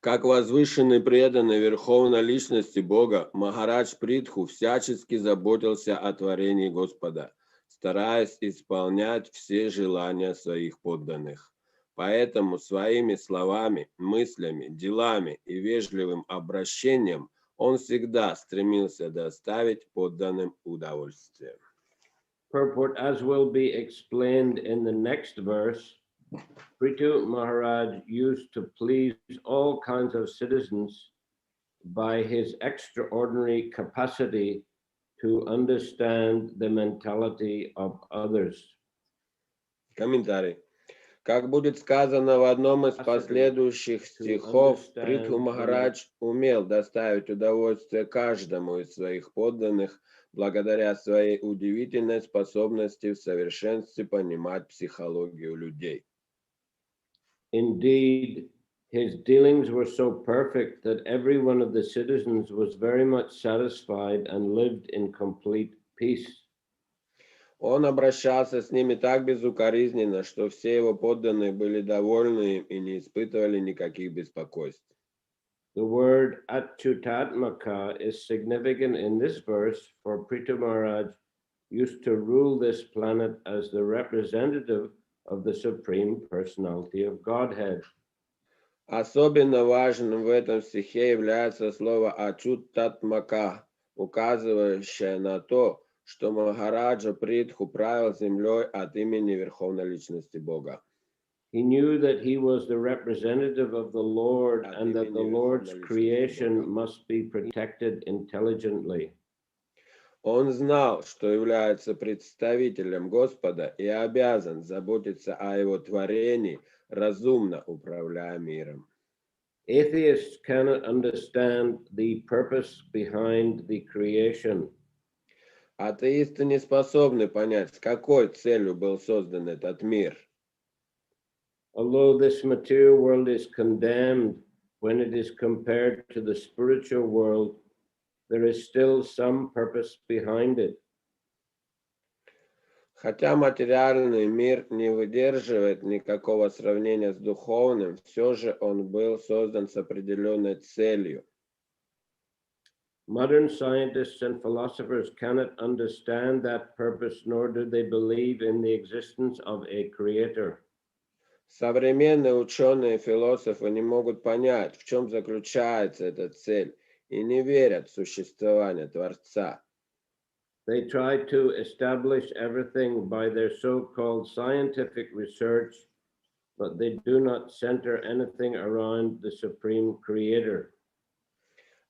Как возвышенный преданный Верховной Личности Бога, Махарадж Притху всячески заботился о творении Господа, стараясь исполнять все желания своих подданных. Поэтому своими словами, мыслями, делами и вежливым обращением он всегда стремился доставить подданным удовольствие. Purport, as will be explained in the next verse, Prithu Maharaj used to please all kinds of citizens by his extraordinary capacity to understand the mentality of others. Комментарий. Как будет сказано в одном из последующих стихов, Притху Махарадж умел доставить удовольствие каждому из своих подданных благодаря своей удивительной способности в совершенстве понимать психологию людей. Indeed, his dealings were so perfect that every one of the citizens was very much satisfied and lived in complete peace. Он обращался с ними так безукоризненно, что все его подданные были довольны им и не испытывали никаких беспокойств. The word Achyutatmaka is significant in this verse, for Prithu Maharaj used to rule this planet as the representative of the Supreme Personality of Godhead. Особенно важным в этом стихе является слово «ачут-татмака», указывающее на то, что Махараджа Притху правил землей от имени Верховной Личности Бога. He knew that he was the representative of the Lord and that the Lord's creation must be protected intelligently. Он знал, что является представителем Господа и обязан заботиться о его творении, разумно управляя миром. Atheists cannot understand the purpose behind the creation. Атеисты не способны понять, с какой целью был создан этот мир. Although this material world is condemned when it is compared to the spiritual world, there is still some purpose behind it. Хотя материальный мир не выдерживает никакого сравнения с духовным, все же он был создан с определенной целью. Modern scientists and philosophers cannot understand that purpose, nor do they believe in the existence of a creator. Современные ученые и философы не могут понять, в чем заключается эта цель, и не верят в существование Творца. They try to establish everything by their so-called scientific research, but they do not center anything around the Supreme Creator.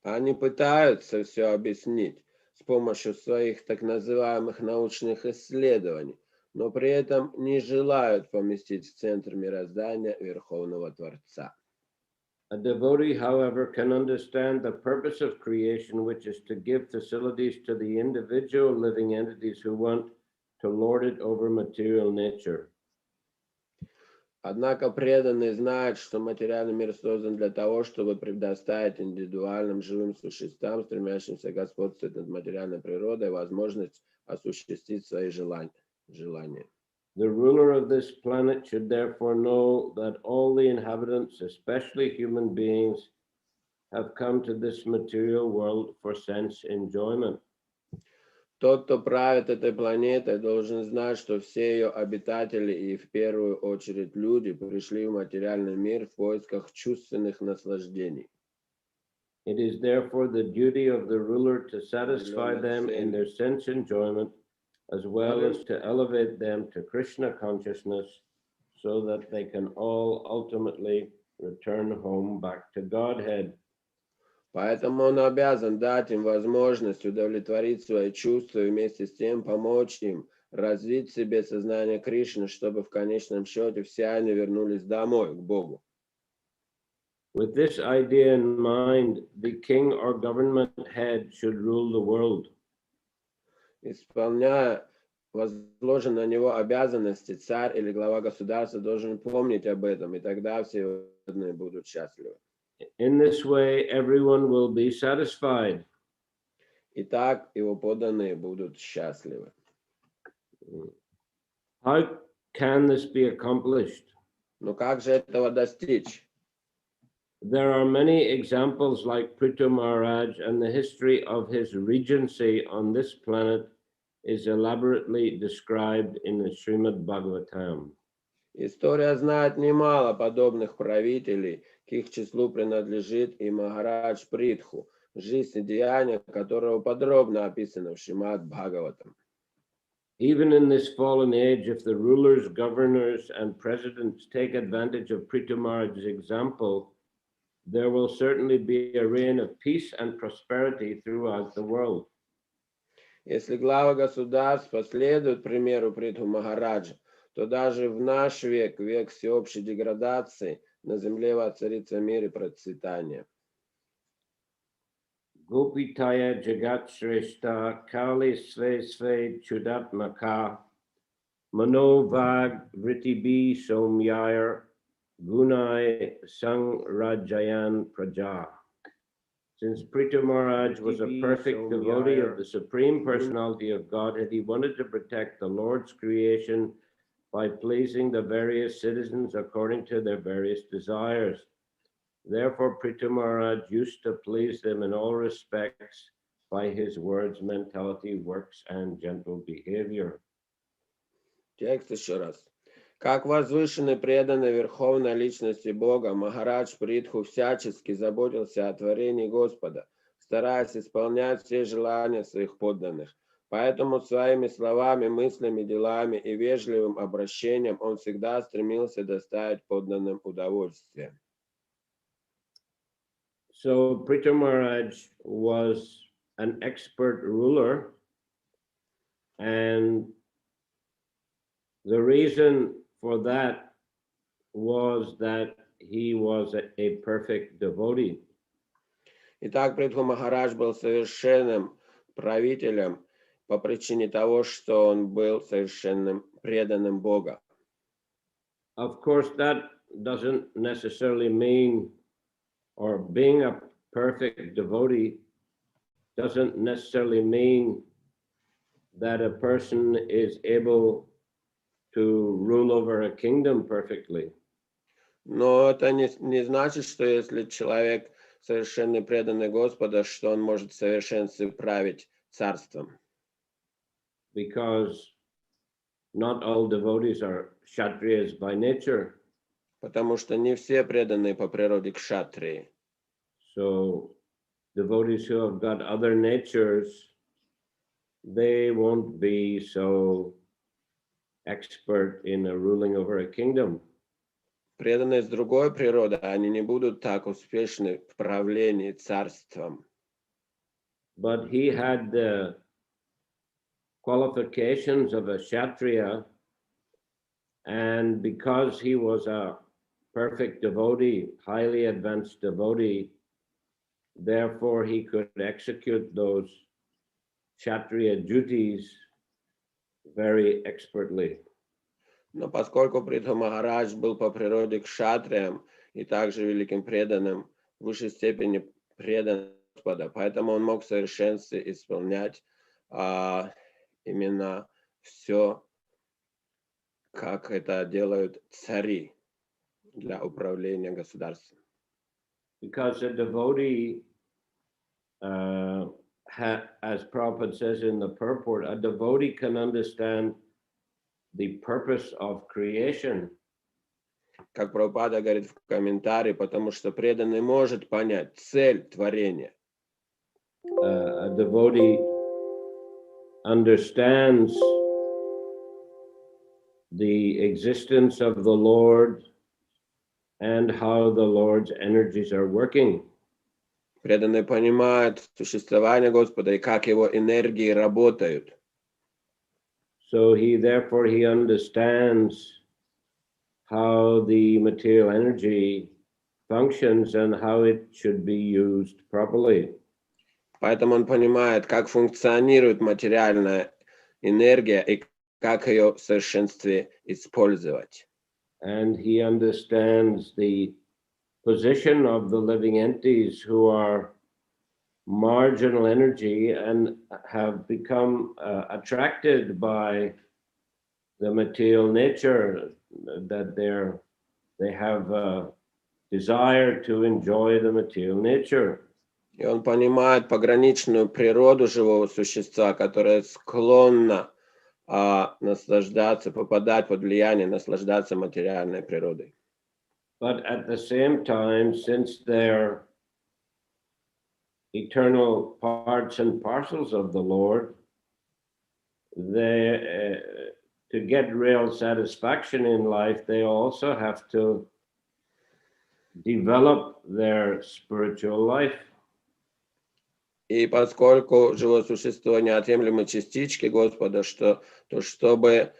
Они пытаются все объяснить с помощью своих так называемых научных исследований, но при этом не желают поместить в центр мироздания Верховного Творца. A devotee, however, can understand the purpose of creation, which is to give facilities to the individual living entities who want to lord it over material nature. Однако преданный знает, что материальный мир создан для того, чтобы предоставить индивидуальным живым существам, стремящимся господствовать над материальной природой, возможность осуществить свои желания. The ruler of this planet should therefore know that all the inhabitants, especially human beings, have come to this material world for sense enjoyment. Тот, кто правит этой планетой, должен знать, что все ее обитатели и в первую очередь люди пришли в материальный мир в поисках чувственных наслаждений. It is therefore the duty of the ruler to satisfy them in their sense enjoyment, as well as to elevate them to Krishna consciousness, so that they can all ultimately return home back to Godhead. Поэтому он обязан дать им возможность удовлетворить свои чувства и вместе с тем помочь им развить в себе сознание Кришны, чтобы в конечном счете все они вернулись домой, к Богу. With this idea in mind, the king or government head should rule the world. Исполняя возложенные на него обязанности, царь или глава государства должен помнить об этом, и тогда все будут счастливы. In this way, everyone will be satisfied. И так его подданные будут счастливы. How can this be accomplished? Но как же этого достичь? There are many examples like Prithu Maharaj, and the history of his regency on this planet is elaborately described in the Srimad Bhagavatam. История знает немало подобных правителей, к их числу принадлежит и Махарадж Притху, жизнь и деяния которого подробно описаны в Шримад Бхагаватам. Even in this fallen age, if the rulers, governors, and presidents take advantage of Prithu Maharaj's example, there will certainly be a reign of peace and prosperity throughout the world. Если главы государств последуют примеру Притху Махараджа, то даже в наш век, век всеобщей деградации, на земле воцарится мир и процветание. Gopitaya Jagat Shrestha Kali Sve Sve Chudatmaka Manovag Vritibi Somyayar Gunai Sang Rajayan Praja. Since Prithu Maharaj was a perfect devotee of the Supreme Personality of Godhead, he wanted to protect the Lord's creation by pleasing the various citizens according to their various desires. Therefore, Prithu Maharaj used to please them in all respects by his words, mentality, works, and gentle behavior. Текст еще раз. Как возвышенный преданный Верховной Личности Бога, Махарадж Притху всячески заботился о творении Господа, стараясь исполнять все желания своих подданных. Поэтому своими словами, мыслями, делами и вежливым обращением он всегда стремился доставить подданным удовольствие. So Prithu Maharaj was an expert ruler, and the reason for that was that he was a perfect devotee. Итак, Притху Махарадж был совершенным правителем по причине того, что он был совершенным преданным Бога. Of course, that doesn't necessarily mean, or being a perfect devotee doesn't necessarily mean that a person is able to rule over a kingdom perfectly. Но это не значит, что если человек совершенно преданный Господа, что он может в совершенстве править царством. Because not all devotees are kshatriyas by nature. Потому что не все преданные по природе кшатрии. So devotees who have got other natures, they won't be so expert in ruling over a kingdom. Преданные с другой природы, они не будут так успешны в правлении царством. But he had the qualifications of a kshatriya, and because he was a perfect devotee, highly advanced devotee, therefore he could execute those kshatriya duties very expertly. Но поскольку Притху Махарадж был по природе кшатрием и также великим преданным, в высшей степени предан Господа, поэтому он мог в совершенстве исполнять именно все, как это делают цари для управления государством. Because a devotee, as Prabhupada says in the purport, a devotee can understand the purpose of creation. Как Прабхупада говорит в комментарии, потому что преданный может понять цель творения. A devotee understands the existence of the Lord and how the Lord's energies are working. Преданный понимает существование Господа и как его энергии работают. So therefore he understands how the material energy functions and how it should be used properly. Поэтому он понимает, как функционирует материальная энергия и как ее в совершенстве использовать. And he understands the position of the living entities who are marginal energy and have become attracted by the material nature, that they have desire to enjoy the material nature. И он понимает пограничную природу живого существа, которое склонно наслаждаться, попадать под влияние, наслаждаться материальной природой. But at the same time, since they're eternal parts and parcels of the Lord, they, to get real satisfaction in life, they also have to develop their spiritual life. И поскольку живое существо неотъемлемой частички Господа, то чтобы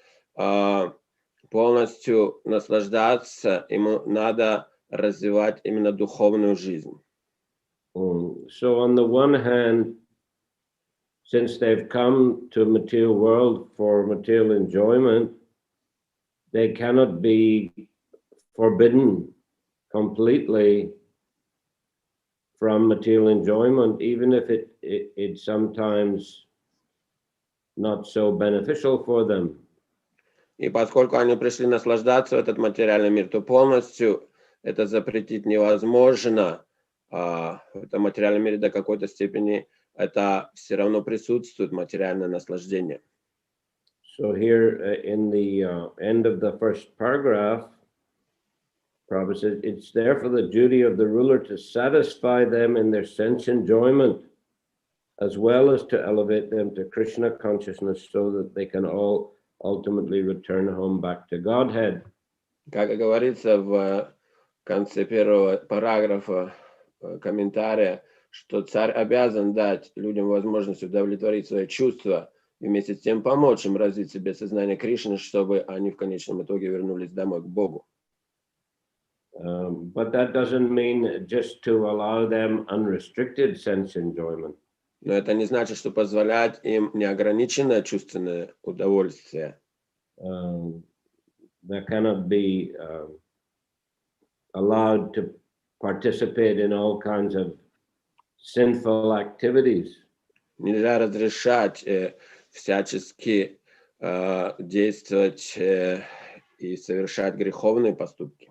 полностью наслаждаться, ему надо развивать именно духовную жизнь. So on the one hand, since they've come to material world for material enjoyment, they cannot be forbidden completely from material enjoyment, even if it's sometimes not so beneficial for them. И поскольку они пришли наслаждаться в этот материальный мир, то полностью это запретить невозможно. В этом материальном мире до какой-то степени это все равно присутствует, материальное наслаждение. So here in the end of the first paragraph, Prabhupada says, it's therefore the duty of the ruler to satisfy them in their sense enjoyment, as well as to elevate them to Krishna consciousness so that they can all ultimately return home back to Godhead. Как говорится в конце первого параграфа комментария, что царь обязан дать людям возможность удовлетворить свои чувства и вместе с тем помочь им развить себе сознание Кришны, чтобы они в конечном итоге вернулись домой к Богу. But that doesn't mean just to allow them unrestricted sense enjoyment. Но это не значит, что позволять им неограниченное чувственное удовольствие. They cannot be allowed to participate in all kinds of sinful activities. Нельзя разрешать всячески действовать и совершать греховные поступки.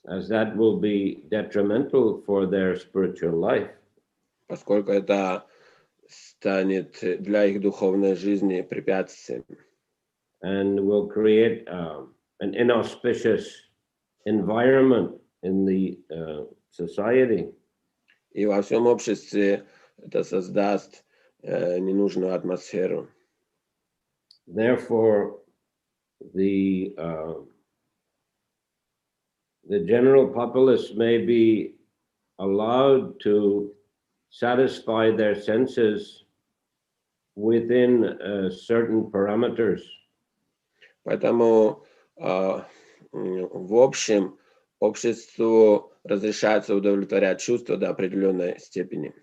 As that will be detrimental for their spiritual life. Поскольку это станет для их духовной жизни препятствием. And will create an inauspicious environment in the society. И во всем обществе это создаст ненужную атмосферу. Therefore, the general populace may be allowed to satisfy their senses within certain parameters. Поэтому в общем обществу разрешается удовлетворять чувства до определенной степени.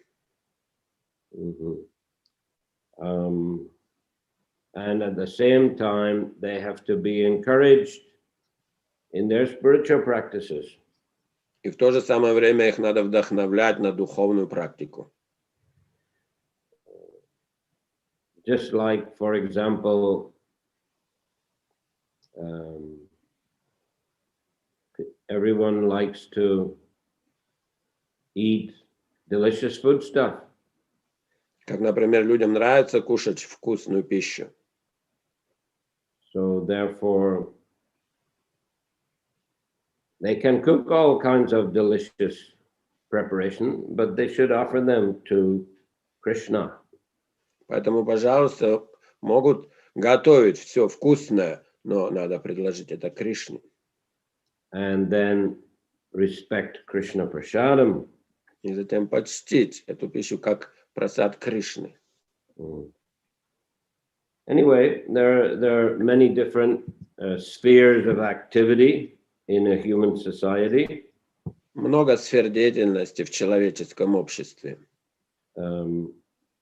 And at the same time, they have to be encouraged in their spiritual practices. И в то же самое время их надо вдохновлять на духовную практику. Just like, for example, everyone likes to eat delicious food stuff. Как, например, людям нравится кушать вкусную пищу. So therefore, they can cook all kinds of delicious preparation, but they should offer them to Krishna. Поэтому, пожалуйста, могут готовить все вкусное, но надо предложить это Кришне. And then respect Krishna prasadam. И затем почтить эту пищу как прасад Кришны. Anyway, there are many different spheres of activity in a human society. Много сфер деятельности в человеческом обществе.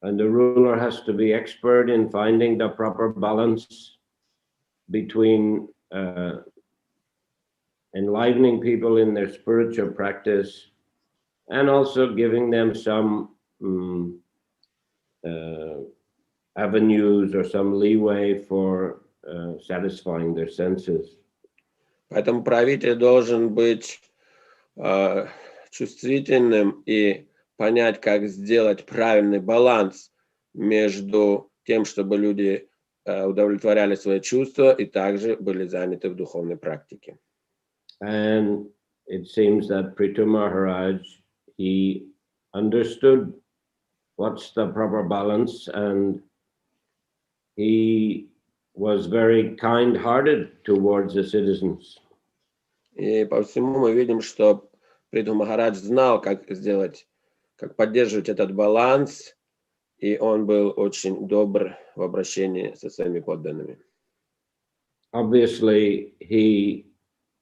And the ruler has to be expert in finding the proper balance between enlivening people in their spiritual practice and also giving them some avenues or some leeway for satisfying their senses. Поэтому правитель должен быть чувствительным и понять, как сделать правильный баланс между тем, чтобы люди удовлетворяли свои чувства и также были заняты в духовной практике. And it seems that Prithu Maharaj, he understood what's the proper balance, and he was very kind-hearted towards the citizens. И по всему мы видим, что Притху Махарадж знал, как сделать, как поддерживать этот баланс, и он был очень добр в обращении со своими подданными. Obviously, he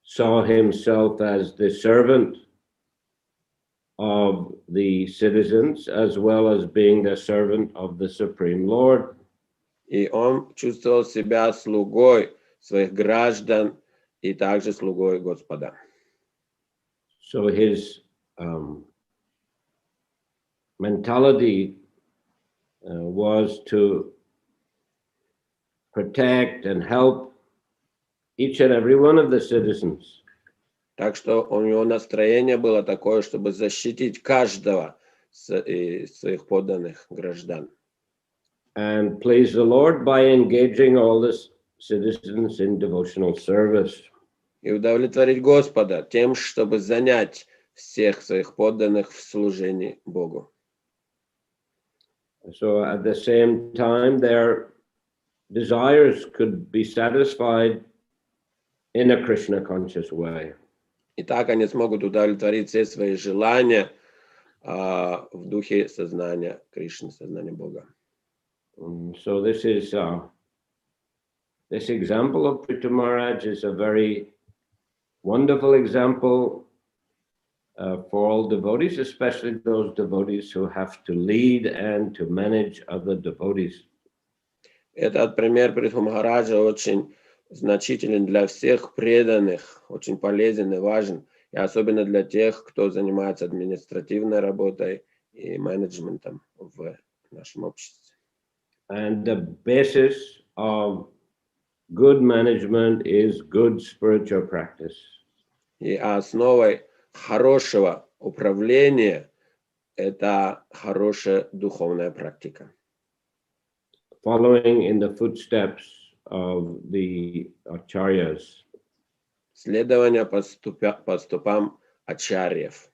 saw himself as the servant of the citizens, as well as being the servant of the Supreme Lord. И он чувствовал себя слугой своих граждан и также слугой Господа. So his mentality was to protect and help each and every one of the citizens. Так что у него настроение было такое, чтобы защитить каждого из своих подданных граждан. And please the Lord by engaging all the citizens in devotional service. И удовлетворить Господа тем, чтобы занять всех своих подданных в служении Богу. So at the same time, their desires could be satisfied in a Krishna conscious way. И так они смогут удовлетворить все свои желания в духе сознания Кришны, сознания Бога. So this is this example of Prithu Maharaj is a very wonderful example for all devotees, especially those devotees who have to lead and to manage other devotees. Этот пример Притху Махараджа очень значителен для всех преданных, очень полезен и важен, и особенно для тех, кто занимается административной работой и менеджментом в нашем обществе. And the basis of good management is good spiritual practice. И основой хорошего управления это хорошая духовная практика. Following in the footsteps of the acharyas. Следование по стопам ачарьев.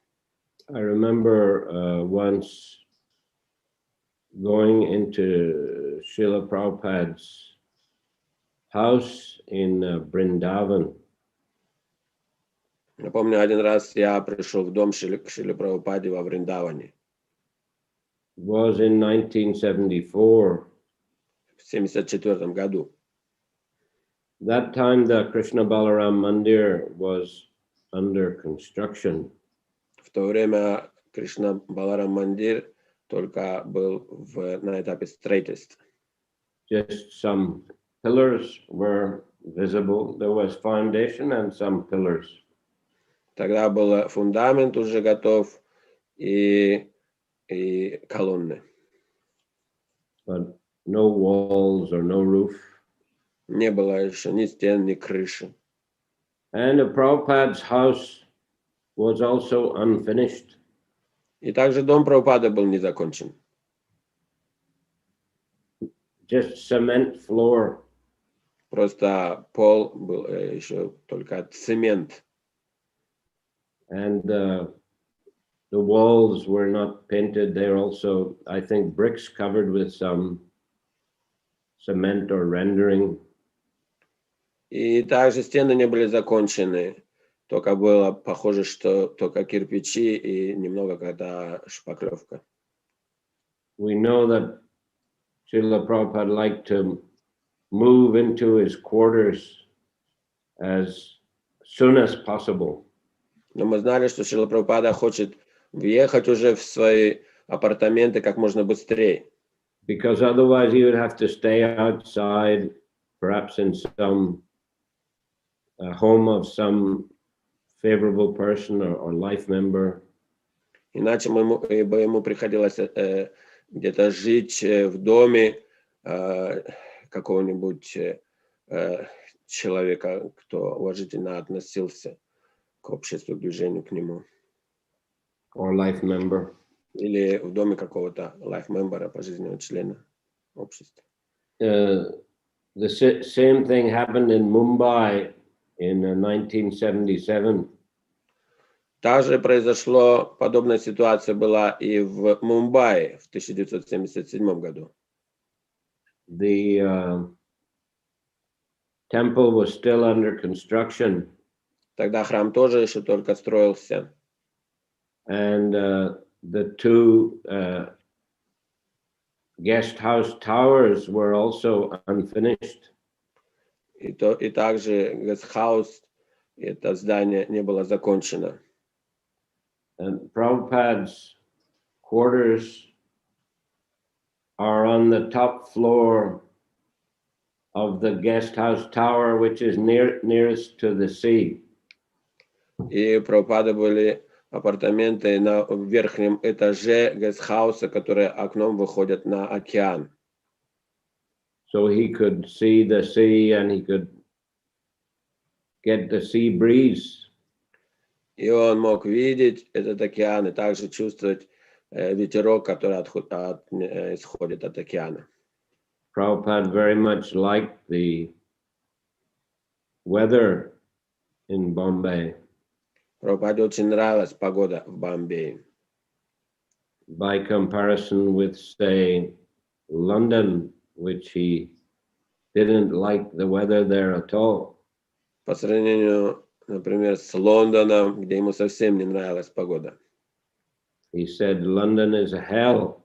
I remember once going into Shrila Prabhupada's house in Vrindavan. Я помню, один раз я пришел в дом к Шриле Прабхупаде во Вриндаване. It was in 1974. В 1974 году. That time the Krishna Balaram Mandir was under construction. В то время Кришна Баларам Мандир только был на этапе строительства. Just some pillars were visible. There was foundation and some pillars. Тогда был фундамент уже готов и колонны. But no walls or no roof. Не было еще ни стен, ни крыши. And the Prabhupada's house was also unfinished. И также дом Прабхупады был не закончен. Just cement floor. Просто пол был еще только цемент. And the walls were not painted. They're also, I think, bricks covered with some cement or rendering. И также стены не были закончены. Только было похоже, что только кирпичи и немного когда шпаклевка. We know that Srila Prabhupada liked to move into his quarters as soon as possible. Но мы знали, что Шрила Прабхупада хочет въехать уже в свои апартаменты как можно быстрее. Because otherwise he would have to stay outside, perhaps in some home of some favorable person or life member. Иначе ему приходилось где-то жить в доме какого-нибудь человека, кто уважительно относился к обществу, к движению к нему. or life member. Или в доме какого-то life-мембера, пожизненного члена общества. The same thing happened in Mumbai in 1977. Также произошло, подобная ситуация была и в Мумбаи в 1977 году. The temple was still under construction. Тогда храм тоже еще только строился. And the two guest house towers were also unfinished. И также гестхаус, это здание не было закончено. And Prabhupada's quarters are on the top floor of the guest house tower, which is nearest to the sea. И Прабхупады были апартаменты на верхнем этаже гестхауса, которые окном выходят на океан. So he could see the sea and he could get the sea breeze. И он мог видеть этот океан и также чувствовать ветерок, который исходит от океана. Prabhupada very much liked the weather in Bombay. Прабхупаде очень нравилась погода в Бомбее. By comparison with, say, London, which he didn't like the weather there at all. По сравнению, например, с Лондоном, где ему совсем не нравилась погода. He said London is a hell.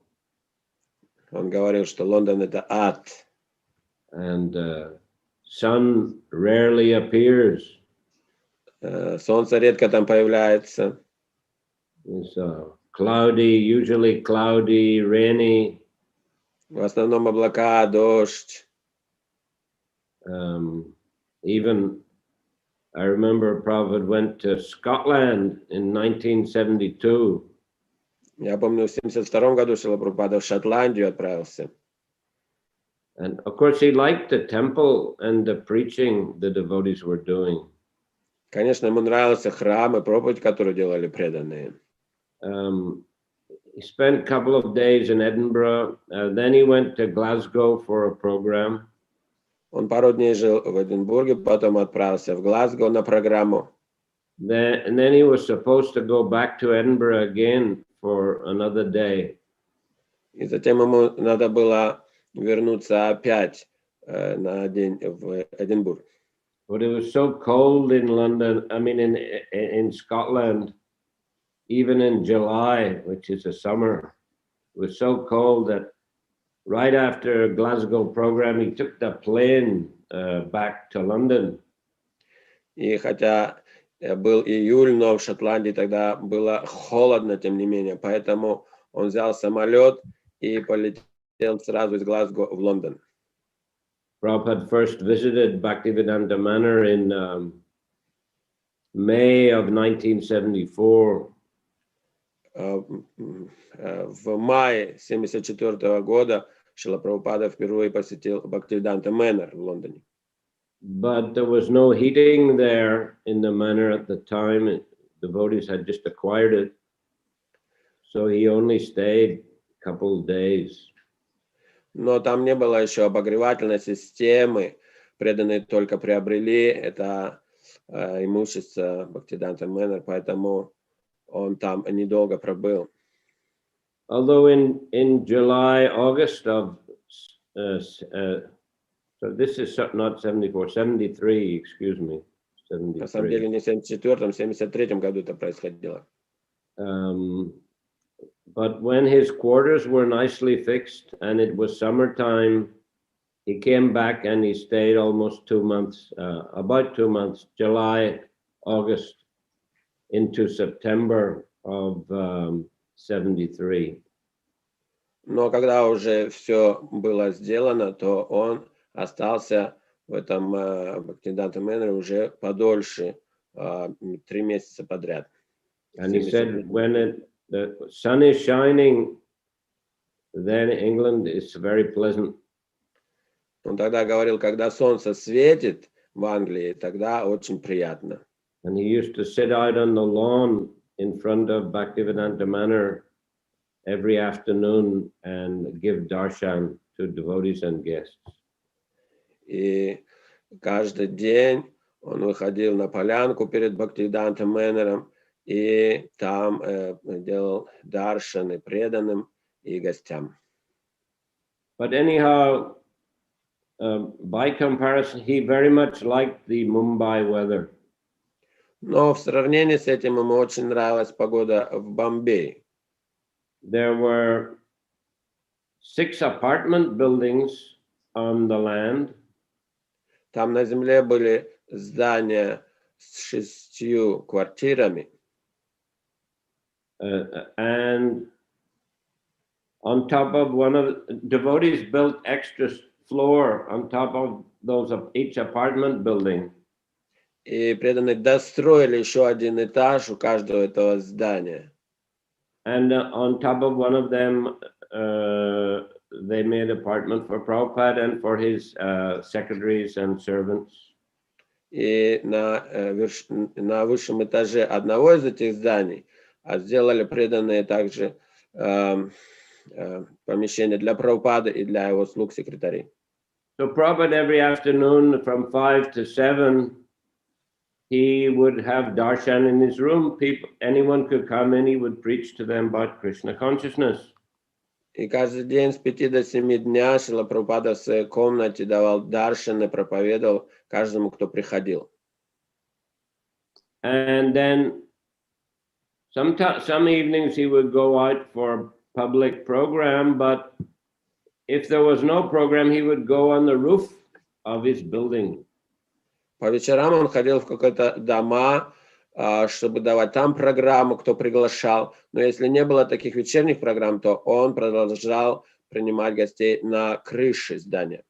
Он говорил, что Лондон это ад. And sun rarely appears. Солнце редко там появляется. It's cloudy, usually cloudy, rainy. В основном облака, дождь. Even I remember Prabhupada went to Scotland in 1972. Я помню, в 1972 году Шрила Прабхупада в Шотландию отправился. And of course he liked the temple and the preaching the devotees were doing. Конечно, ему нравился храм и проповедь, которую делали преданные. He spent a couple of days in Edinburgh. Then he went to Glasgow for a program. Он пару дней жил в Эдинбурге, потом отправился в Глазго на программу. And then he was supposed to go back to Edinburgh again for another day. И затем ему надо было вернуться опять на день в Эдинбург. But it was so cold in London, I mean in Scotland, even in July, which is a summer, it was so cold that right after a Glasgow program, he took the plane back to London. И хотя был июль, но в Шотландии тогда было холодно, тем не менее, поэтому он взял самолет и полетел сразу из Глазго в Лондон. Prabhupada first visited Bhактиведанта Mэнор in May of 1974. В мае 1974 года Шрила Прабхупада впервые посетил Бхактиведанта Мэнор в Лондоне. But there was no heating there in the manor at the time. Devotees had just acquired it. So he only stayed a couple of days. Но там не было еще обогревательной системы. Преданные только приобрели это имущество Бхактиведанта Мэнор, поэтому он там недолго пробыл. Although in July, August of so this is not 74, 73, excuse me. 73. На самом деле не в 74-м, в 73-м году это происходило. But when his quarters were nicely fixed and it was summertime, he came back and he stayed almost 2 months, about 2 months, July, August, into September of 73. Но когда уже все было сделано, то он остался в этом Бхактиведанта Мэноре уже подольше, 3 месяца подряд. And he said when the sun is shining, then England is very pleasant. Он тогда говорил, когда солнце светит в Англии, тогда очень приятно. And he used to sit out on the lawn in front of Bhaktivedanta Mэнor every afternoon and give darshan to devotees and guests. И каждый день он выходил на полянку перед Бхактиведантом Мэнором и там делал даршаны преданным и гостям. But anyhow, by comparison, he very much liked the Mumbai weather. Но в сравнении с этим ему очень нравилась погода в Бомбее. There were 6 apartment buildings on the land. Там на земле были здания с 6 квартирами. And on top of one of the devotees built extra floor on top of those of each apartment building. И преданные достроили еще один этаж у каждого этого здания. And on top of one of them, they made apartment for Prabhupada and for his secretaries and servants. И на высшем этаже одного из этих зданий сделали преданные также помещение для Прабхупады и для его слуг-секретарей. So Prabhupada every afternoon from 5 to 7, he would have darshan in his room. Anyone could come in, he would preach to them about Krishna consciousness. И каждый день с 5 до 7 дня Шрила Прабхупада в своей комнате давал даршаны, проповедовал каждому, кто приходил. And then some evenings he would go out for public program, but if there was no program, he would go on the roof of his building. По вечерам он ходил в какие-то дома, чтобы давать там программу, кто приглашал. Но если не было таких вечерних программ, то он продолжал принимать гостей на крыше здания.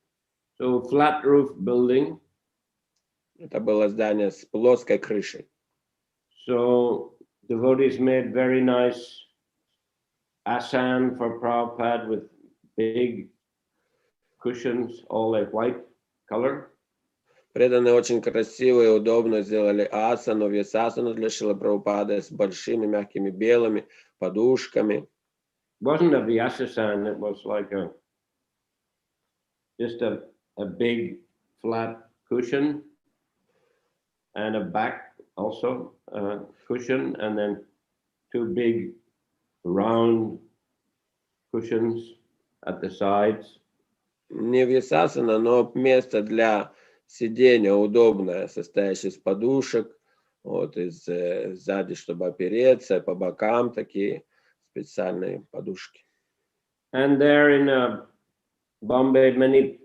So flat roof building. Это было здание с плоской крышей. So devotees made very nice asan for Prabhupada with big cushions, all like white color. Преданные очень красиво и удобно сделали асану, вьясасану для Шрилы Прабхупады с большими мягкими белыми подушками. It wasn't a vyasasan, it was like just a big flat cushion and a back also cushion, and then 2 big round cushions at the sides. Не вьясасана, но место для сиденье удобное, состоящее из подушек, вот, сзади, чтобы опереться, по бокам такие специальные подушки. And there in Bombay, many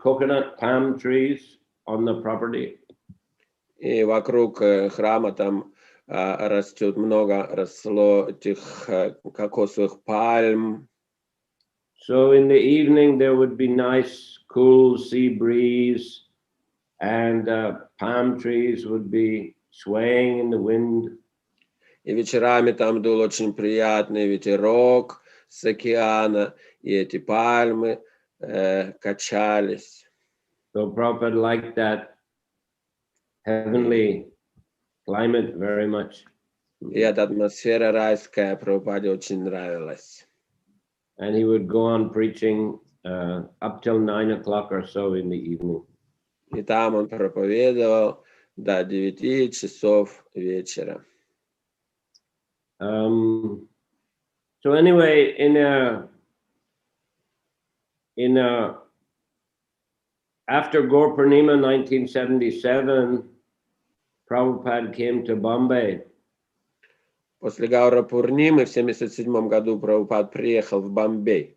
coconut palm trees on the property. И вокруг храма там росло этих кокосовых пальм. So in the evening there would be nice cool sea breeze, and palm trees would be swaying in the wind. И вечерами там дул очень приятный ветерок с океана, и эти пальмы качались. So Prabhupada liked that heavenly climate very much. И эта атмосфера райская Прабхупаде очень нравилась. And he would go on preaching up till 9 o'clock or so in the evening. И там он проповедовал до 9 часов вечера. So anyway, after Gaur Purnima 1977, Prabhupada came to Bombay. После Гаура Пурнимы в 1977 году Прабхупад приехал в Бомбей.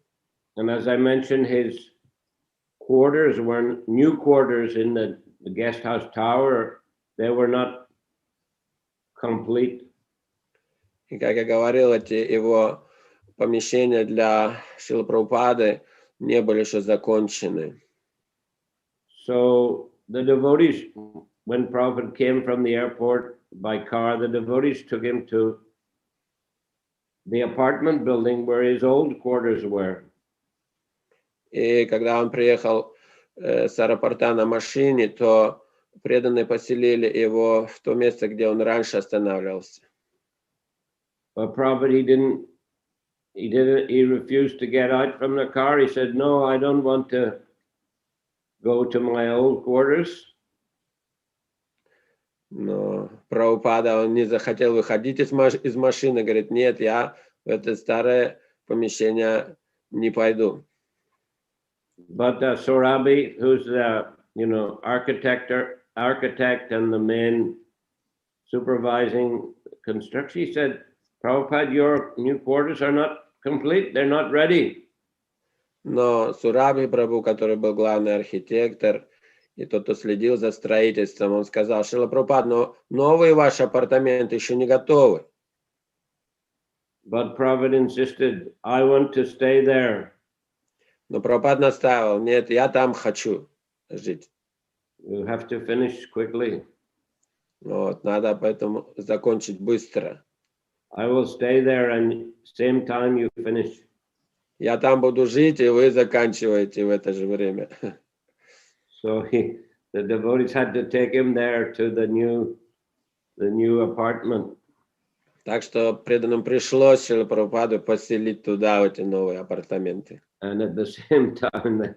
And as I mentioned, his quarters were new quarters in the guest house tower. They were not complete. И, как я говорил, эти его помещения для Шрилы Прабхупады не были еще закончены. So the devotees, when Prabhupada came from the airport by car, the devotees took him to the apartment building where his old quarters were. И когда он приехал с аэропорта на машине, то преданные поселили его в то место, где он раньше останавливался. But Prabhupada, he refused to get out from the car. He said, no, I don't want to go to my old quarters. Но Прабхупада, он не захотел выходить из машины, говорит, нет, я в это старое помещение не пойду. But Sorabi, who's the architect and the main supervising construction, he said, Prabhupada, your new quarters are not complete, they're not ready. Но Сураби Прабху, который был главный архитектор, и тот, кто следил за строительством, он сказал, Шрила Прабхупада, но новые ваши апартаменты еще не готовы. But Prabhupada insisted, I want to stay there. Но Прабхупада настаивал, нет, я там хочу жить. You have to finish quickly. Вот, надо поэтому закончить быстро. I will stay there and same time you finish. Я там буду жить, и вы заканчиваете в это же время. So the devotees had to take him there to the new apartment. Так что преданным пришлось Шриле Прабхупаду поселить туда, в эти новые апартаменты. And at the same time,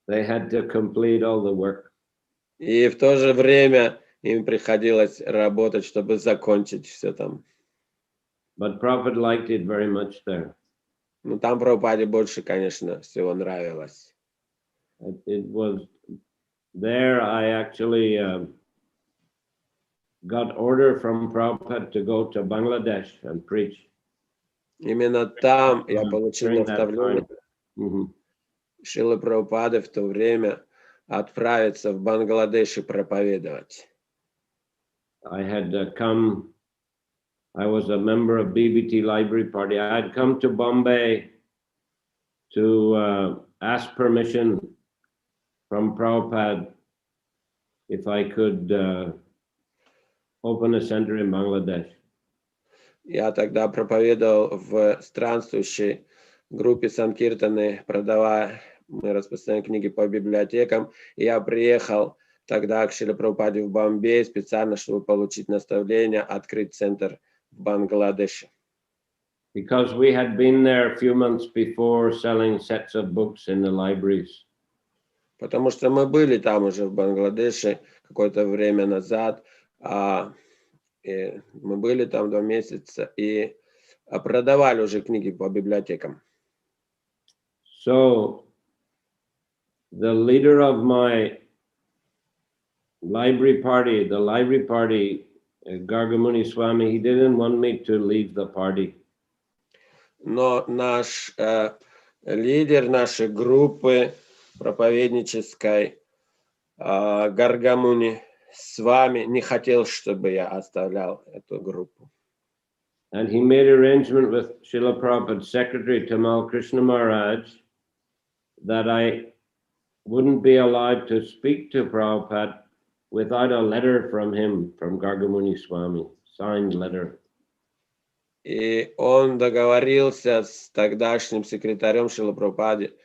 they had to complete all the work. И в то же время им приходилось работать, чтобы закончить все там. But Prabhupada liked it very much there. Ну, там Прабхупаде больше, конечно, всего нравилось. It was there I actually got order from Prabhupada to go to Bangladesh and preach. Именно там я получил наставление Шрилы Прабхупады в то время отправиться в Бангладеш и проповедовать. I had come, I was a member of BBT Library Party. I had come to Bombay to ask permission from Prabhupada if I could open a center in Bangladesh. Я тогда проповедовал в странствующей группе Санкиртаны, мы распространяем книги по библиотекам. И я приехал тогда к Шриле Прабхупаде в Бомбей специально, чтобы получить наставление, открыть центр в Бангладеше. Because we had been there a few months before selling sets of books in the libraries. Потому что мы были там уже в Бангладеше какое-то время назад, мы были там 2 месяца и продавали уже книги по библиотекам. So the leader of my library party, Gargamuni Swami, he didn't want me to leave the party. Но наш лидер нашей группы проповеднической, Гаргамуни Свами, не хотел, чтобы я оставлял эту группу. And he made arrangement with Srila Prabhupada's secretary, Tamal Krishna Maharaj, that I wouldn't be allowed to speak to Prabhupada without a letter from him, from Gargamuni Swami, signed letter. И он договорился с тогдашним секретарем Шрилы Прабхупады,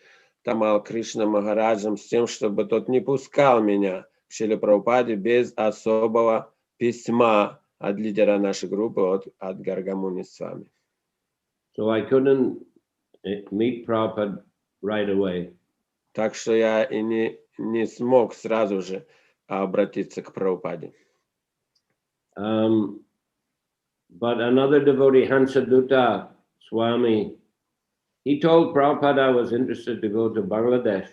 Тамал Кришна Махараджем, с тем, чтобы тот не пускал меня к Шриле Прабхупаде без особого письма от лидера нашей группы, от Гаргамуни Свами. So I couldn't meet Prabhupada right away. Так что я и не смог сразу же обратиться к Прабхупаде. But another devotee, Hansadutta Swami, he told Prabhupada I was interested to go to Bangladesh.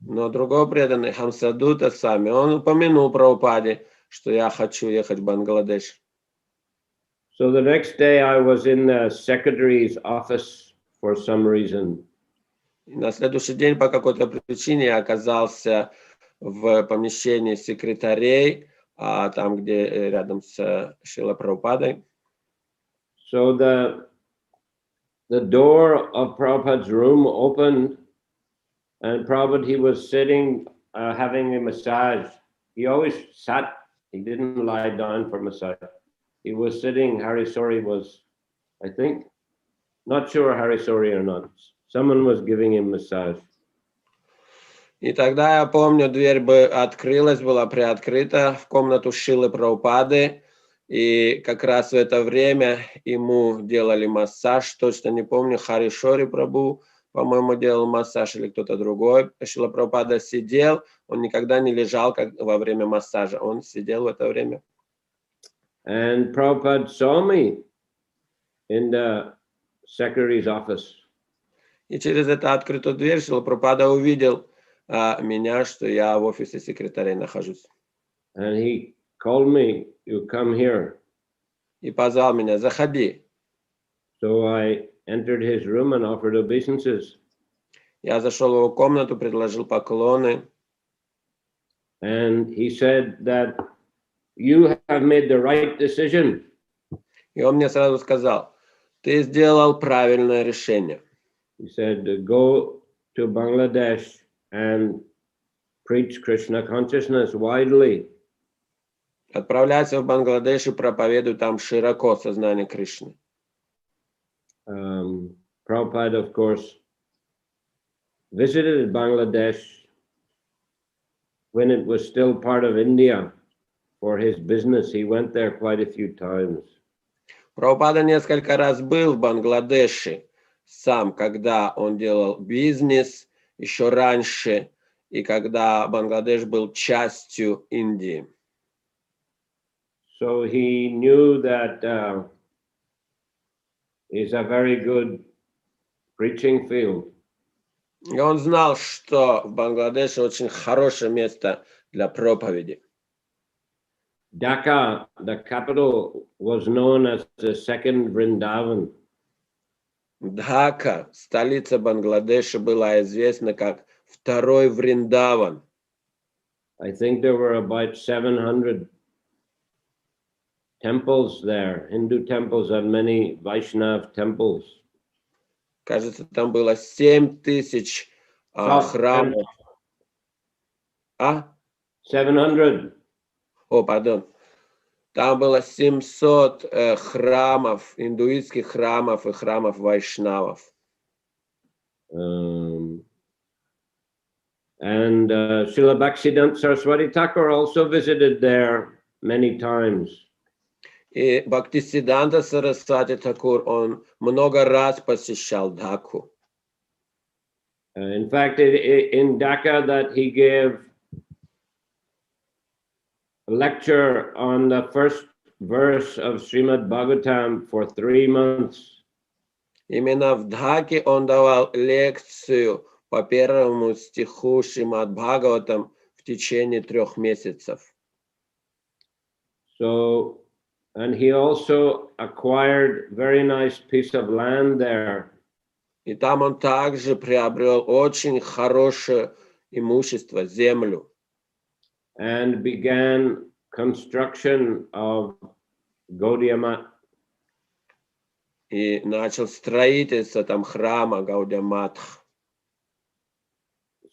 Но другой преданный, Хамсадута Свами, он упомянул Прабхупаде, что я хочу ехать в Бангладеш. So the next day I was in the secretary's office for some reason. И на следующий день по какой-то причине я оказался в помещении секретарей, там, где рядом с Шрилой Прабхупадой. So the door of Prabhupada's room opened, and Prabhupada, he was sitting, having a massage. He always sat, he didn't lie down for massage. He was sitting, Harisori was, I think, not sure Harisori or not. Someone was giving him massage. И тогда я помню, дверь бы открылась, была приоткрыта в комнату Шрилы Прабхупады, И как раз в это время ему делали массаж, точно не помню, Шриле Прабху, по-моему, делал массаж или кто-то другой. Шрила Прабхупада сидел, он никогда не лежал как во время массажа, он сидел в это время. And Prabhupada saw me in the secretary's office. И через эту открытую дверь Шрила Прабхупада увидел меня, что я в офисе секретаря нахожусь. And he called me, you come here. И позвал меня, заходи. So I entered his room and offered obeisances. Я зашел в его комнату, предложил поклоны. And he said that you have made the right decision. И он мне сразу сказал, ты сделал правильное решение. He said, go to Bangladesh and preach Krishna consciousness widely. Отправляйся в Бангладеш и проповедуй там широко сознание Кришны. Prabhupada, of course, visited Bangladesh when it was still part of India for his business. He went there quite a few times. Прабхупада несколько раз был в Бангладеше сам, когда он делал бизнес, еще раньше, и когда Бангладеш был частью Индии. So he knew that it's a very good preaching field. И он знал, что в Бангладеше очень хорошее место для проповеди. Dhaka, the capital, was known as the second Vrindavan. Дхака, столица Бангладеша, была известна как второй Вриндаван. I think there were about 700 temples there, Hindu temples and many Vaishnav temples. Кажется, там было 7000 храмов. 700. О, пардон. Там было 700 храмов, индуистских храмов и храмов вайшнавов. And Srila Bhaktivinoda Saraswati Thakur also visited there many times. И Бхактиведанта Сарасвати Такур, он много раз посещал Даку. In fact, in Dhaka, that he gave a lecture on the first verse of Srimad Bhagavatam for 3 months. Именно в Дхаке он давал лекцию по первому стиху Шримад Бхагаватам в течение 3 месяцев. So, and he also acquired very nice piece of land there. И там он также приобрел очень хорошее имущество, землю. And began construction of Gaudiya Math. И начал строительство там храма Гаудия Матх.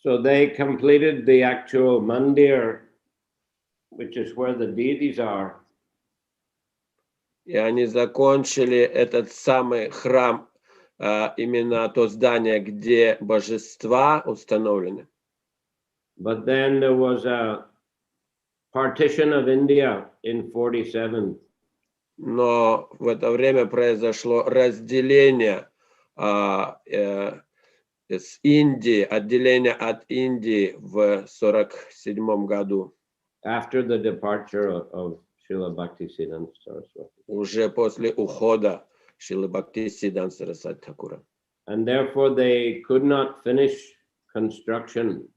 So they completed the actual mandir, which is where the deities are. И они закончили этот самый храм, именно то здание, где божества установлены. But then there was a partition of India in 47. Но в это время произошло разделение с Индии, отделение от Индии в 47 году. After the departure of Srila Bhaktisiddhanta Saraswati. Уже после ухода Шрилы Бхактивиданта Сарасвати Thakura. And therefore they could not finish construction.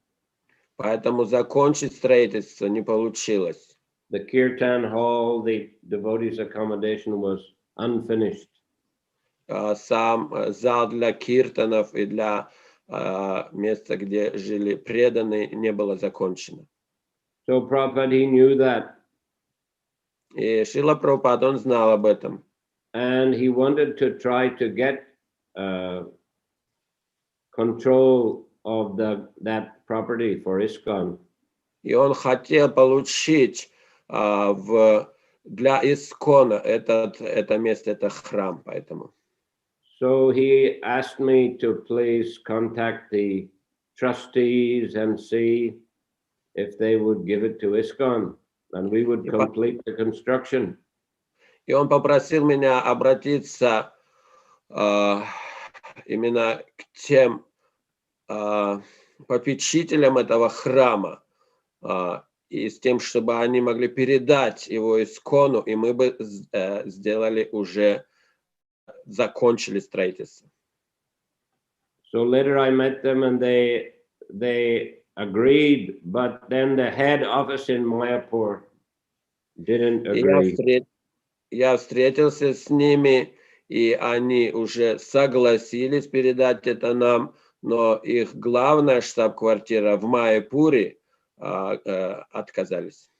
Поэтому закончить строительство не получилось. The kirtan hall, the devotees' accommodation, was unfinished. Сам зал для киртанов и для места, где жили преданные, не было закончено. So Prabhupada, he knew that. И Шрила Прабхупада, он знал об этом. And he wanted to try to get control of that property for ISKCON. И он хотел получить для Искона это место, это храм, поэтому. So he asked me to please contact the trustees and see if they would give it to ISKCON, and we would complete the construction. И он попросил меня обратиться именно к тем попечителям этого храма, и с тем, чтобы они могли передать его искону, и мы бы сделали уже, закончили строительство. So later I met them and they agreed, but then the head office in Mayapur didn't agree. Я встретился с ними, и они уже согласились передать это нам, но их главная штаб-квартира в Майяпуре отказались.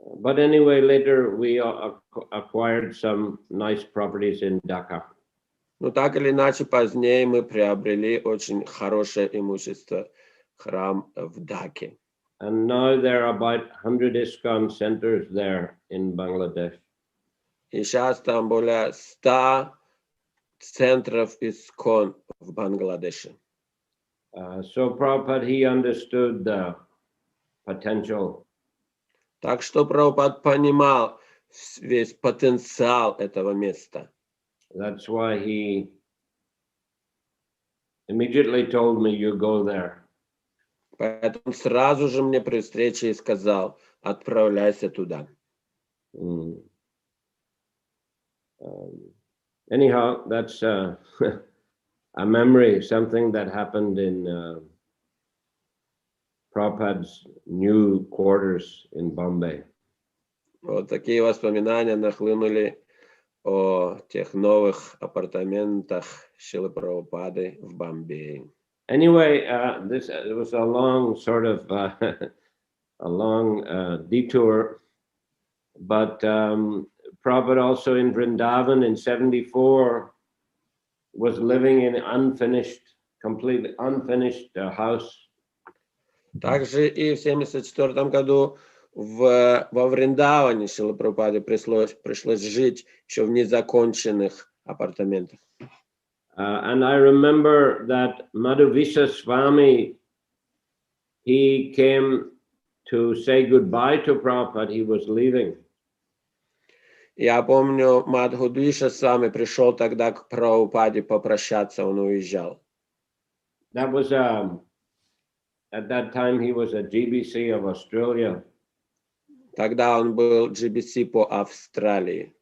But anyway, later we acquired some nice properties in Dhaka. Ну, так или иначе, позднее мы приобрели очень хорошее имущество, храм в Даке. And now there are about 100 ISKCON centers there in Bangladesh. И сейчас там более 100 центров ISKCON в Бангладеше. So Prabhupada, he understood the potential. Так что Прабхупад понимал весь потенциал этого места. That's why he immediately told me, you go there. Поэтому сразу же мне при встрече и сказал, отправляйся туда. Anyhow, that's a memory, something that happened in Prabhupada's new quarters in Bombay. Вот такие воспоминания нахлынули о тех новых апартаментах Шрилы Прабхупады в Бомбее. Anyway, this was a long sort of a long detour, but Prabhupada also in Vrindavan in 74 was living in completely unfinished house. Также и в 1974 году во Вриндаване Шриле Прабхупаде пришлось жить еще в незаконченных апартаментах. And I remember that Madhuvisa Swami, he came to say goodbye to Prabhupada, he was leaving. Я помню, Мадхудвиша с вами пришел тогда к Прабхупаде попрощаться, он уезжал. That was, at that time he was a Джи-Би-Си of Australia. Тогда он был Джи-Би-Си по Австралии.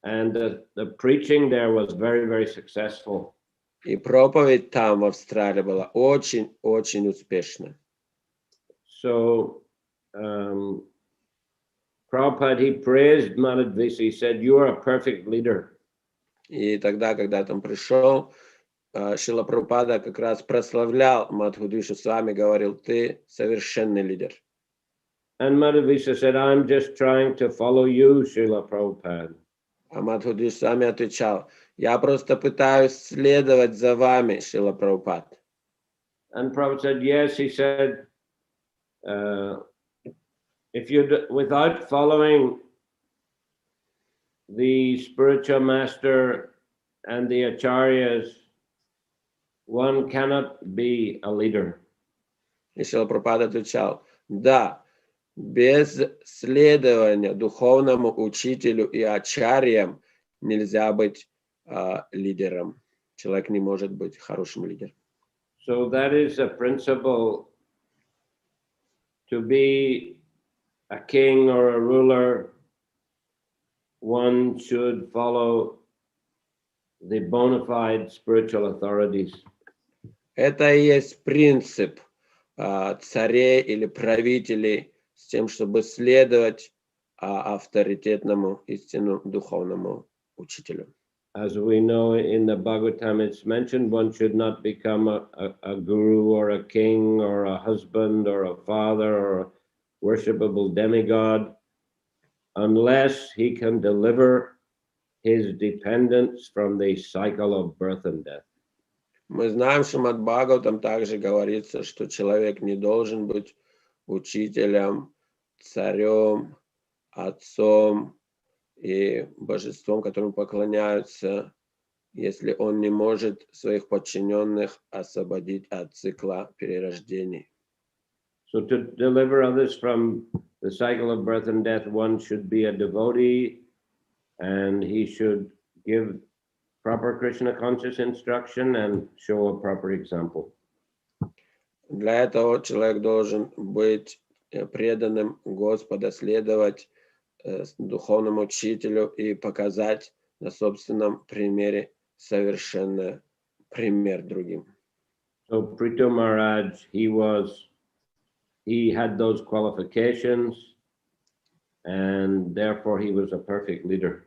And the preaching there was very, very successful. И проповедь там в Австралии была очень успешна. So Prabhupada, he praised Madhudvisa. He said, you are a perfect leader. И тогда, когда там пришел, Шрила Прабхупада как раз прославлял Мадхудвишу с вами, говорил, ты совершенный лидер. And Madhudvisa said, I'm just trying to follow you, Srila Prabhupada. А Мадхудвиша с вами отвечал, я просто пытаюсь следовать за вами, Шрила Прабхупад. And Prabhupada said, yes, he said, if you without following the spiritual master and the acharyas, one cannot be a leader. И Шрила Прабхупада отвечал, да, без следования духовному учителю и ачарьям нельзя быть лидером. Человек не может быть хорошим лидером. So that is a principle. To be a king or a ruler, one should follow the bona fide spiritual authorities. Это и есть принцип царей или правителей с тем, чтобы следовать авторитетному истинному духовному учителю. As we know in the Bhagavatam, it's mentioned one should not become a guru or a king or a husband or a father or a worshipable demigod unless he can deliver his dependents from the cycle of birth and death. Мы знаем, что в Бхагаватам также говорится, что человек не должен быть учителем, царем, отцом и божеством, которому поклоняются, если он не может своих подчиненных освободить от цикла перерождений. So to deliver others from the cycle of birth and death, one should be a devotee and he should give proper Krishna conscious instruction and show a proper example. Для этого человек должен быть преданным Господа, следовать духовному учителю и показать на собственном примере совершенный пример другим. So Prithu Maharaj, he had those qualifications, and therefore he was a perfect leader.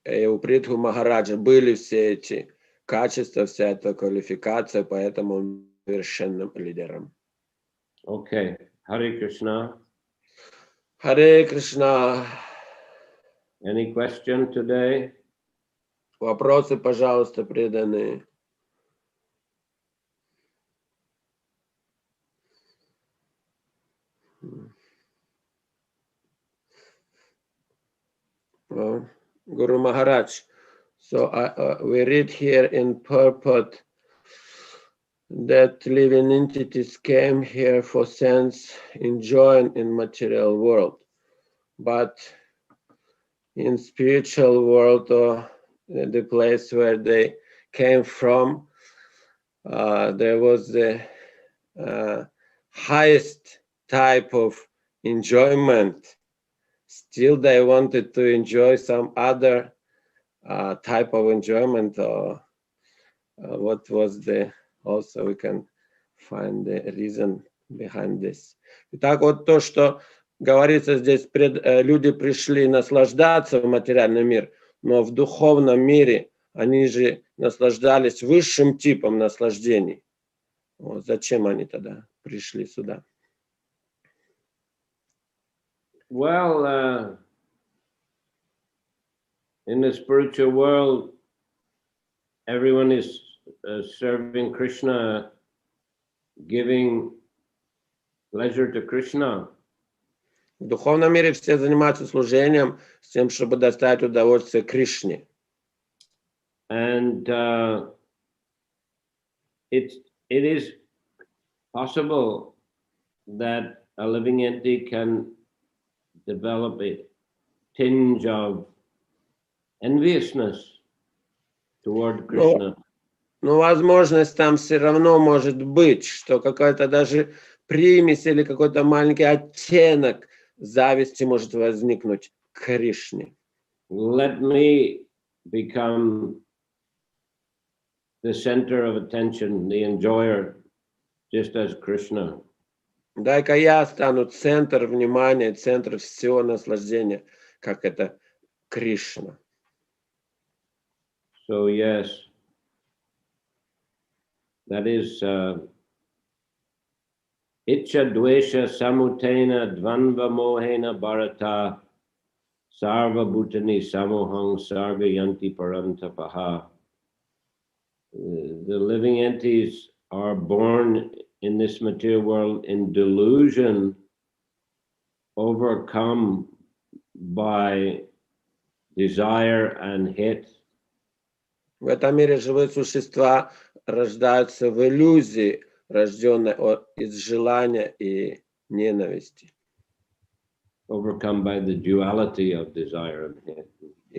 И у Притху Махараджа были все эти качества, вся эта квалификация, поэтому он совершенным лидером. Okay, Hare Krishna. Харе Кришна. Any question today? Вопросы, пожалуйста, преданные. Guru Maharaj, so we read here in purport that living entities came here for sense enjoying in material world, but in spiritual world or the place where they came from, there was the highest type of enjoyment. Still they wanted to enjoy some other type of enjoyment, or what was the, also we can find the reason behind this. Итак, вот то, что говорится здесь, люди пришли наслаждаться в материальном мире, но в духовном мире они же наслаждались высшим типом наслаждений. Вот зачем они тогда пришли сюда? Well, in the spiritual world, everyone is serving Krishna, giving pleasure to Krishna. В духовном мире все занимаются служением с тем, чтобы доставить удовольствие Кришне. And it is possible that a living entity can develop a tinge of enviousness toward Krishna. Но возможность там все равно может быть, что какая-то даже примесь или какой-то маленький оттенок зависти может возникнуть к Кришне. Let me become the center of attention, the enjoyer, just as Krishna. Дай-ка я стану центр внимания, центр всего наслаждения, как это Кришна. So yes, that is Icha dvesha samutena dvanva mohena bharata sarva bhutani samohang sarga yanti parantapaha. The living entities are born in this material world in delusion, overcome by desire and hate. В этом мире живые существа рождаются в иллюзии, рожденной из желания и ненависти. Overcome by the duality of desire and hate.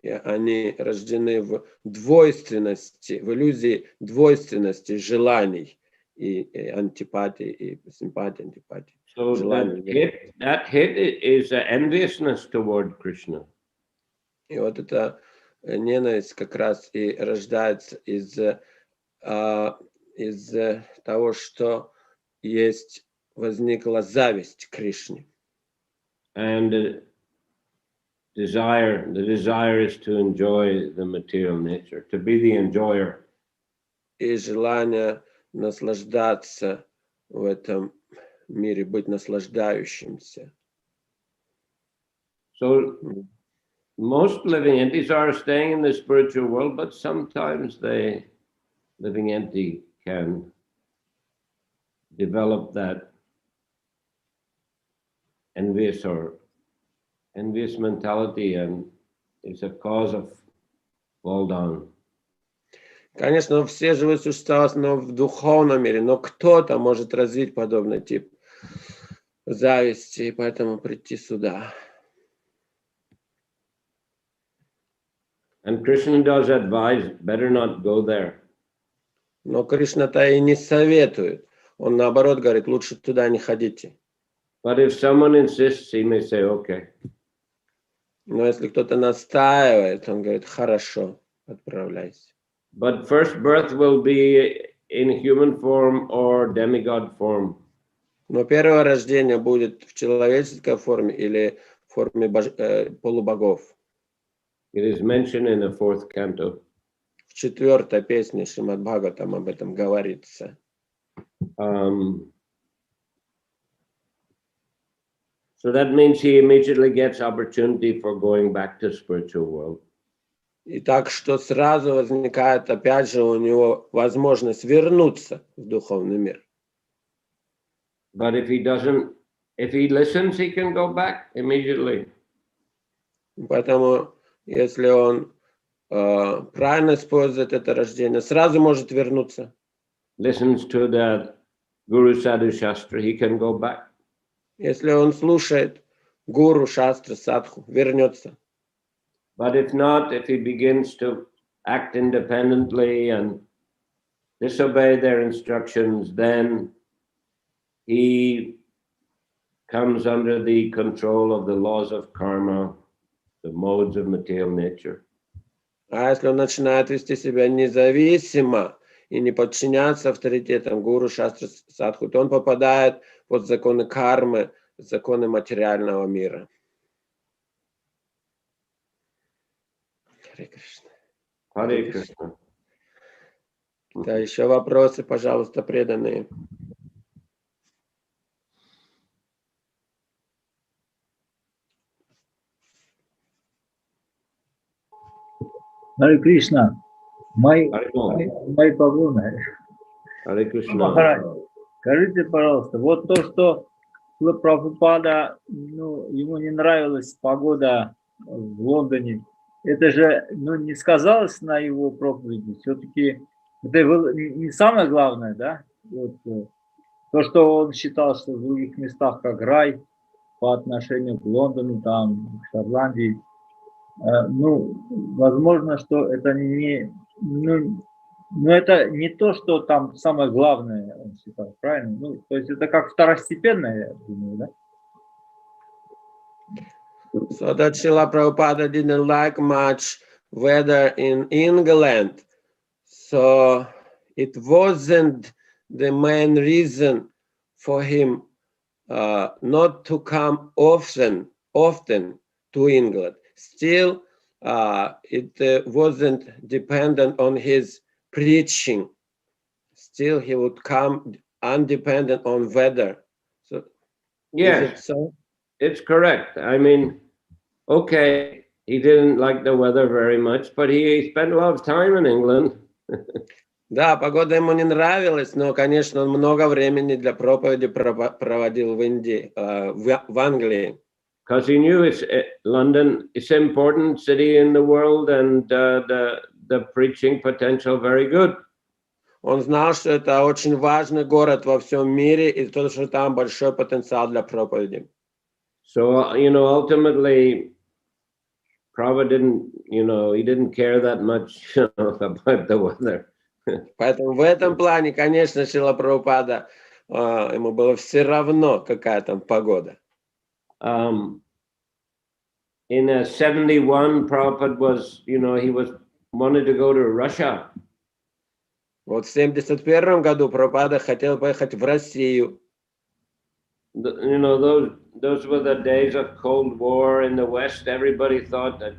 И они рождены в двойственности, в иллюзии двойственности желаний и антипатии, и симпатии, антипатии. So that hate is enviousness toward Krishna. И вот эта ненависть как раз и рождается из того, что есть, возникла зависть к Кришне. And the desire is to enjoy the material nature, to be the enjoyer. И желание наслаждаться в этом мире, быть наслаждающимся. So most living entities are staying in the spiritual world, but sometimes the living entity can develop that envious mentality, and it's a cause of fall down. Конечно, все живые существа основаны в духовном мире, но кто-то может развить подобный тип зависти, и поэтому прийти сюда. And Krishna does advise, better not go there. Но Кришна-то и не советует. Он наоборот говорит, лучше туда не ходите. But if someone insists, he may say, okay. Но если кто-то настаивает, он говорит, хорошо, отправляйся. But first birth will be in human form or demigod form. Но первое рождение будет в человеческой форме или в форме полубогов. It is mentioned in the 4th canto. В 4-й песне Шримад Бхагаватам об этом говорится. So that means he immediately gets opportunity for going back to spiritual world. И так что сразу возникает опять же у него возможность вернуться в духовный мир. But if he listens, he can go back immediately. Поэтому, если он правильно использует это рождение, сразу может вернуться. Listens to the Guru Sadhu Shastra, he can go back. Если он слушает гуру, шастру, садху, вернется. But if not, if he begins to act independently and disobey their instructions, then he comes under the control of the laws of karma, the modes of material nature. А если он начинает вести себя независимо и не подчиняться авторитетам гуру, шастры, садху, то он попадает под законы кармы, законы материального мира. Харе Кришна. Харе Кришна. Да, еще вопросы, пожалуйста, преданные. Харе Кришна, мои поклоны. Харе Кришна. Махарадж, скажите, пожалуйста, вот то, что Шрила Прабхупада, ему не нравилась погода в Лондоне, это же не сказалось на его проповеди. Все-таки это было не самое главное, да? Вот, то, что он считал, что в других местах как рай по отношению к Лондону, там, к Ирландии. Возможно, что это это не то, что там самое главное, он считал, правильно? То есть это как второстепенное, я думаю, да? So that Srila Prabhupada didn't like much weather in England. So it wasn't the main reason for him not to come often to England. Still, it wasn't dependent on his preaching. Still, he would come undependent on weather. So, yes, is it so? It's correct. I mean, okay, he didn't like the weather very much, but he spent a lot of time in England. Да, погода ему не нравилась, но, конечно, он много времени для проповеди проводил в Индии, в Англии. Because he knew London is an important city in the world and the preaching potential very good. Он знал, что это очень важный город во всем мире и то, что там большой потенциал для проповеди. So, ultimately, Prabhupada didn't care that much about the weather. Поэтому в этом плане, конечно, Шрила Прабхупада, ему было все равно, какая там погода. In 71, Prabhupada was, he wanted to go to Russia. Вот в 71 году Прабхупада хотел поехать в Россию. Those were the days of Cold War in the West. Everybody thought that,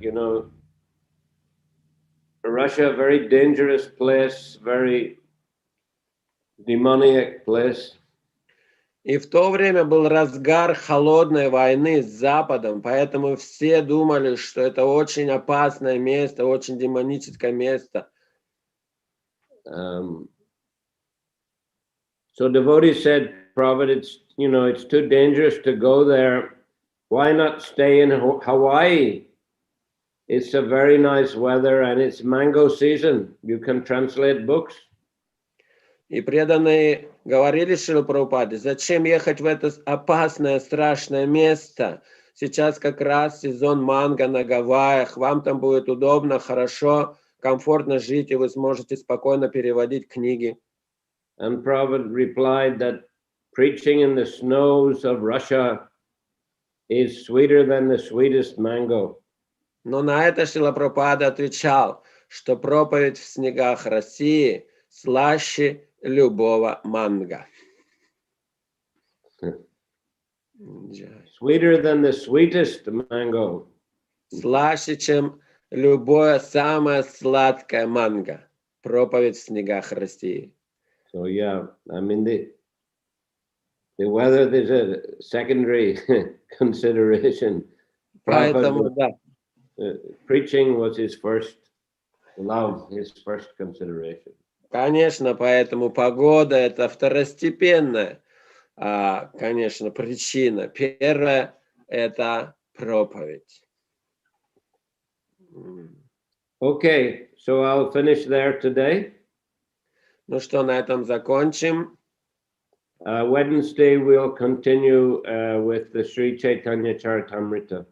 Russia, a very dangerous place, very demoniac place. И в то время был разгар холодной войны с Западом, поэтому все думали, что это очень опасное место, очень демоническое место. So devotees said, Prabhupada, it's too dangerous to go there. Why not stay in Hawaii? It's a very nice weather and it's mango season. You can translate books. И преданные говорили Шриле Прабхупаде, зачем ехать в это опасное, страшное место? Сейчас как раз сезон манго на Гавайях. Вам там будет удобно, хорошо, комфортно жить, и вы сможете спокойно переводить книги. And Prabhupada replied that preaching in the snows of Russia is sweeter than the sweetest mango. Но на это Шрила Прабхупада отвечал, что проповедь в снегах России слаще любого манго. Sweeter than the sweetest mango. Слаще, чем любое самое сладкое манго. Проповедь в снегах России. So yeah, I mean the weather is a secondary consideration. Поэтому, да. Preaching was his first love, his first consideration. Конечно, поэтому погода — это второстепенная, конечно, причина. Первая — это проповедь. Okay, so I'll finish there today. Ну что, на этом закончим. Wednesday we'll continue with the Sri Chaitanya Charitamrita.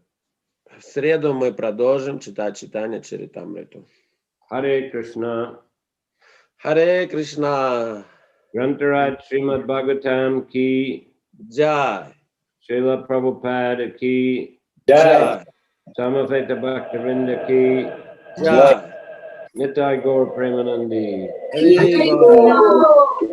В среду мы продолжим читать читание Чаритамриту. Hare Krishna. Харе Кришна. Grantaraj Srimad Bhagavatam ki. Джай. Шриле Прабхупаде ki. Джай. Samaveta Bhaktivinoda ki. Джай. Nitai Gaur Premanandi. Харе